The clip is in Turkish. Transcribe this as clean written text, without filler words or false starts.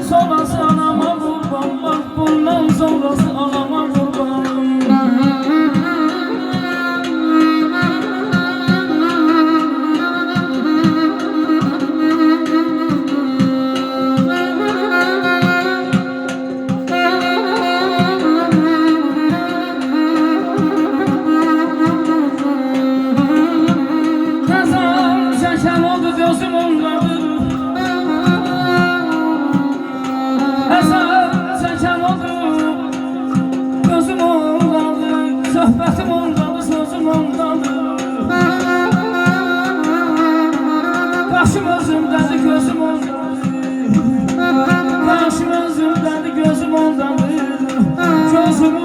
sonrası anama kurban, bak bundan sonrası anama kurban. Kazan şaşan oldu gözüm ondadır. Söhbətim ondadır, sözüm ondadır. Qaşım özümdədir, gözüm ondadır. Qaşım özümdədir, gözüm ondadır. Gözümün